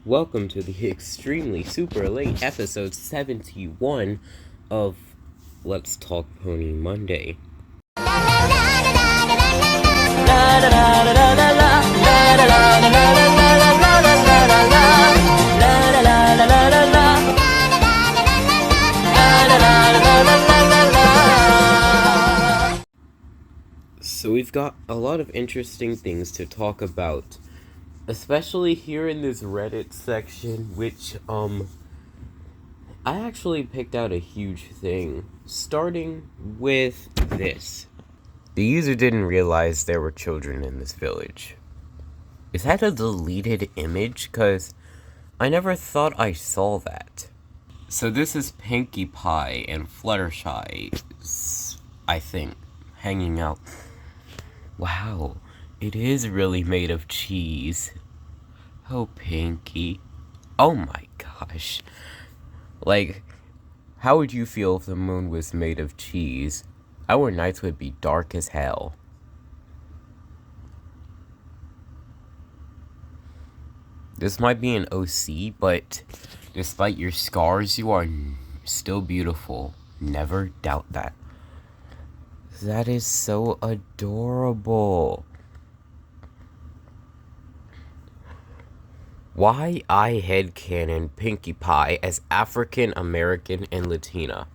Welcome to the extremely super late episode 71 of Let's Talk Pony Monday. So we've got a lot of interesting things to talk about, especially here in this Reddit section, which, I actually picked out a huge thing, starting with this. The user didn't realize there were children in this village. Is that a deleted image? 'Cause I never thought I saw that. So this is Pinkie Pie and Fluttershy, I think, hanging out. Wow, it is really made of cheese. Oh, Pinkie. Oh my gosh. Like, how would you feel if the moon was made of cheese? Our nights would be dark as hell. This might be an OC, but despite your scars, you are still beautiful. Never doubt that. That is so adorable. Why I headcanon Pinkie Pie as African American and Latina?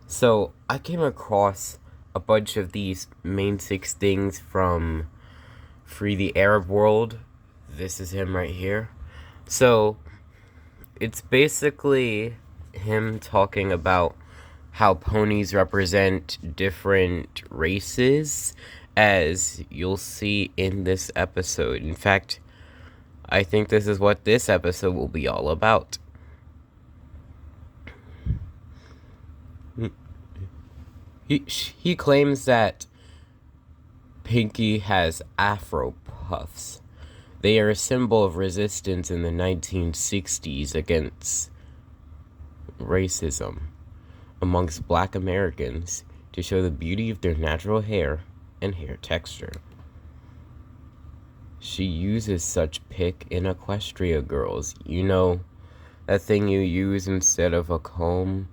So, I came across a bunch of these main 6 things from Free the Arab World. This is him right here. So, it's basically him talking about how ponies represent different races, as you'll see in this episode. In fact, I think this is what this episode will be all about. He claims that Pinkie has afro puffs. They are a symbol of resistance in the 1960s against racism amongst Black Americans to show the beauty of their natural hair and hair texture. She uses such pick in Equestria Girls. You know, that thing you use instead of a comb?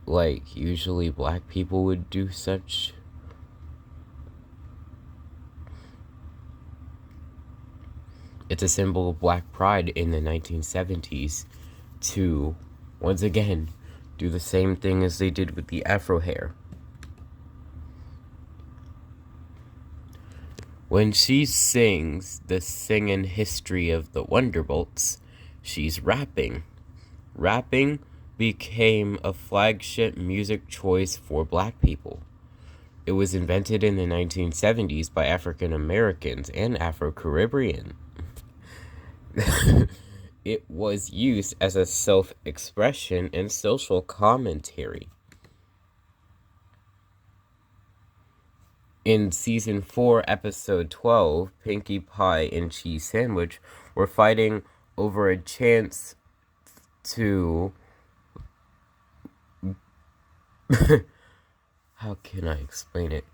Like, usually black people would do such. It's a symbol of black pride in the 1970s to, once again, do the same thing as they did with the afro hair. When she sings the singin' history of the Wonderbolts, she's rapping. Rapping became a flagship music choice for black people. It was invented in the 1970s by African Americans and Afro-Caribbean. It was used as a self-expression and social commentary. In Season 4, Episode 12, Pinkie Pie and Cheese Sandwich were fighting over a chance to... How can I explain it?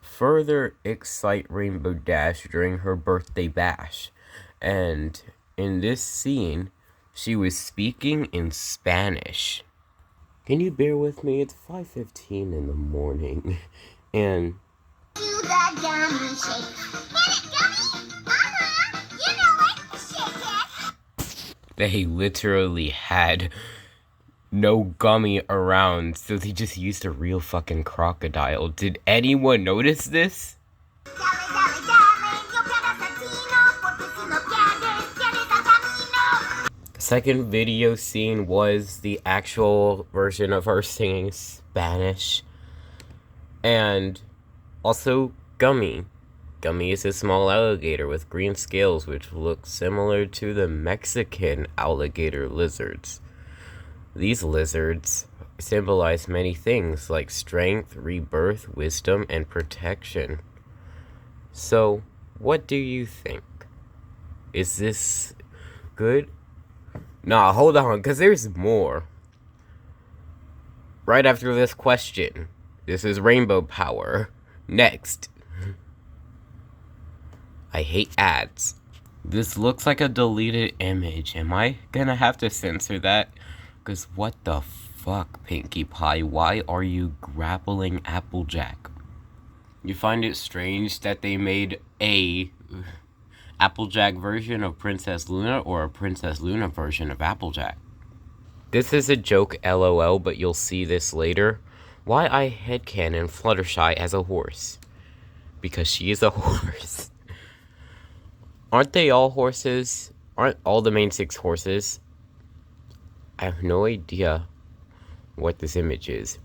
Further excite Rainbow Dash during her birthday bash. And in this scene, she was speaking in Spanish. Can you bear with me? It's 5:15 in the morning. And they literally had no gummy around, so they just used a real fucking crocodile. Did anyone notice this? Second video scene was the actual version of her singing Spanish. And also Gummy. Gummy is a small alligator with green scales which look similar to the Mexican alligator lizards. These lizards symbolize many things like strength, rebirth, wisdom, and protection. So, what do you think? Is this good? Nah, hold on, because there's more. Right after this question. This is Rainbow Power. Next. I hate ads. This looks like a deleted image. Am I gonna have to censor that? Because what the fuck, Pinkie Pie? Why are you grappling Applejack? You find it strange that they made a Applejack version of Princess Luna or a Princess Luna version of Applejack? This is a joke, lol, but you'll see this later. Why I headcanon Fluttershy as a horse? Because she is a horse. Aren't they all horses? Aren't all the main 6 horses? I have no idea what this image is.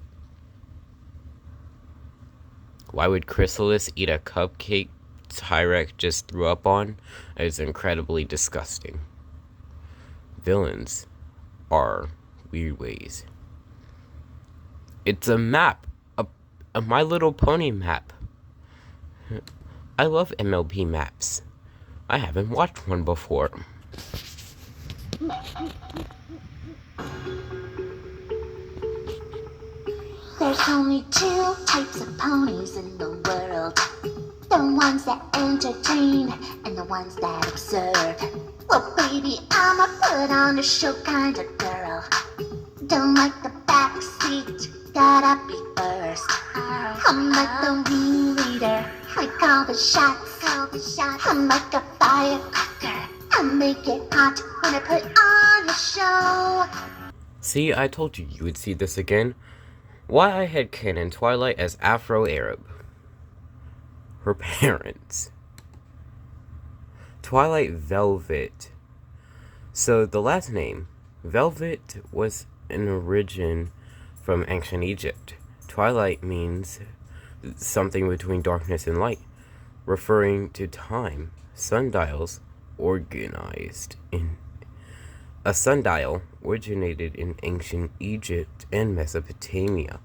Why would Chrysalis eat a cupcake Tyrek just threw up on? It is incredibly disgusting. Villains are weird ways. It's a map. A My Little Pony map. I love MLP maps. I haven't watched one before. There's only 2 types of ponies in the world. The ones that entertain and the ones that observe. Well, baby, I'm a put on the show kind of girl. Don't like the backseat, gotta be first. I'm like the ringleader, I call the shots. I'm like a firecracker, I make it hot when I put on a show. See, I told you you would see this again. Why I headcanon Twilight as Afro-Arab. Her parents. Twilight Velvet. So the last name, Velvet, was an origin from ancient Egypt. Twilight means something between darkness and light, referring to time. Sundials organized in a sundial originated in ancient Egypt and Mesopotamia.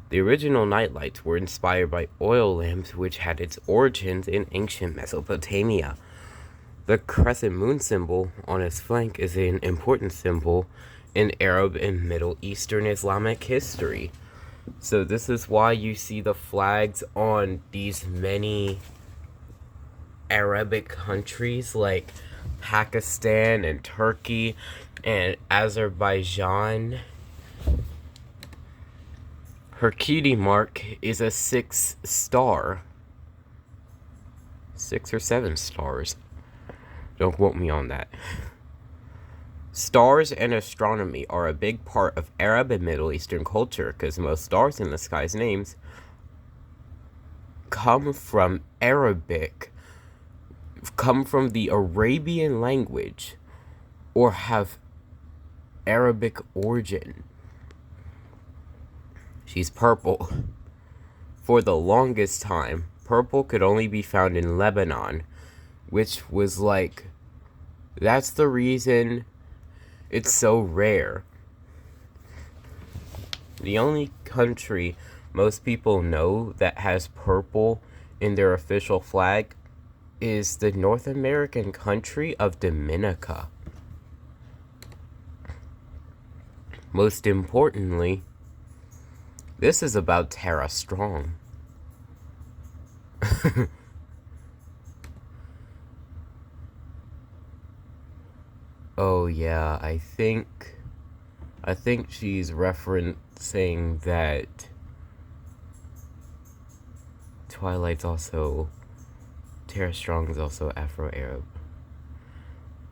The original nightlights were inspired by oil lamps, which had its origins in ancient Mesopotamia. The crescent moon symbol on its flank is an important symbol in Arab and Middle Eastern Islamic history. So this is why you see the flags on these many Arabic countries like Pakistan and Turkey and Azerbaijan. Her cutie mark is a 6 star. 6 or 7 stars. Don't quote me on that. Stars and astronomy are a big part of Arab and Middle Eastern culture because most stars in the sky's names come from Arabic, come from the Arabian language, or have Arabic origin. She's purple. For the longest time, purple could only be found in Lebanon, which was like, that's the reason it's so rare. The only country most people know that has purple in their official flag is the North American country of Dominica. Most importantly, this is about Tara Strong. Oh yeah, I think she's referencing that Tara Strong is also Afro-Arab.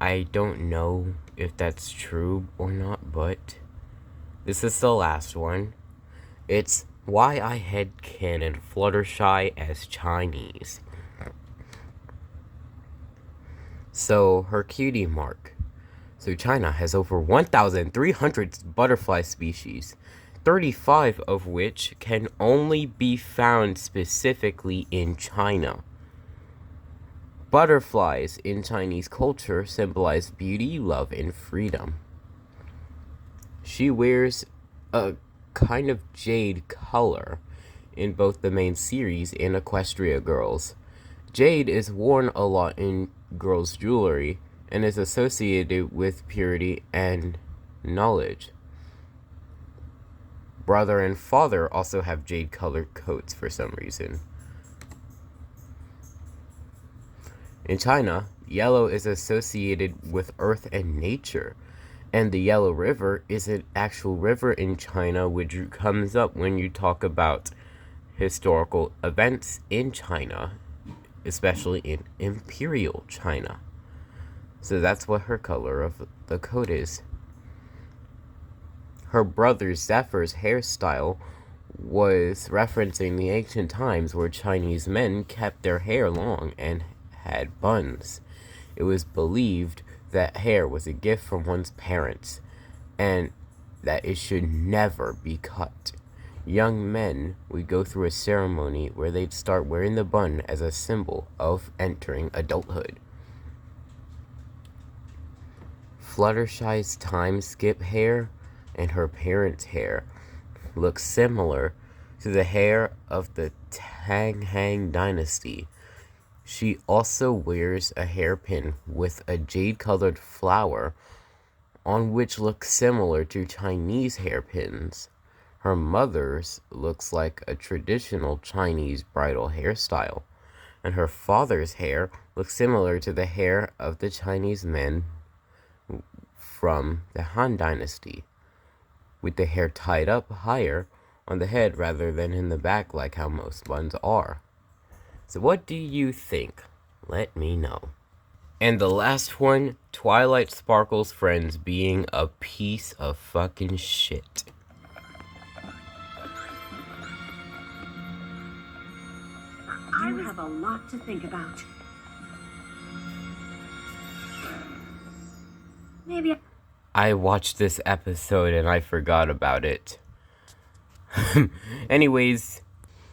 I don't know if that's true or not, but this is the last one. It's why I headcanon Fluttershy as Chinese. So, her cutie mark. So China has over 1,300 butterfly species, 35 of which can only be found specifically in China. Butterflies in Chinese culture symbolize beauty, love, and freedom. She wears a kind of jade color in both the main series and Equestria Girls. Jade is worn a lot in girls' jewelry and is associated with purity and knowledge. Brother and father also have jade-colored coats for some reason. In China, yellow is associated with earth and nature. And the Yellow River is an actual river in China which comes up when you talk about historical events in China, especially in Imperial China. So that's what her color of the coat is. Her brother Zephyr's hairstyle was referencing the ancient times where Chinese men kept their hair long and had buns. It was believed that hair was a gift from one's parents and that it should never be cut. Young men would go through a ceremony where they'd start wearing the bun as a symbol of entering adulthood. Fluttershy's time skip hair and her parents' hair look similar to the hair of the Tang Han dynasty. She also wears a hairpin with a jade-colored flower on which looks similar to Chinese hairpins. Her mother's looks like a traditional Chinese bridal hairstyle, and her father's hair looks similar to the hair of the Chinese men from the Han dynasty, with the hair tied up higher on the head rather than in the back like how most buns are. So what do you think? Let me know. And the last one, Twilight Sparkle's friends being a piece of fucking shit. I have a lot to think about. Maybe I watched this episode and I forgot about it. Anyways,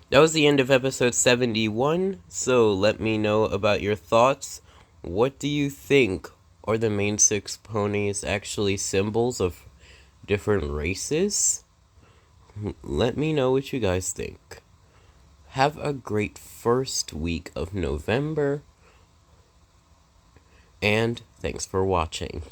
that was the end of episode 71, so let me know about your thoughts. What do you think? Are the main 6 ponies actually symbols of different races? Let me know what you guys think. Have a great first week of November, and thanks for watching.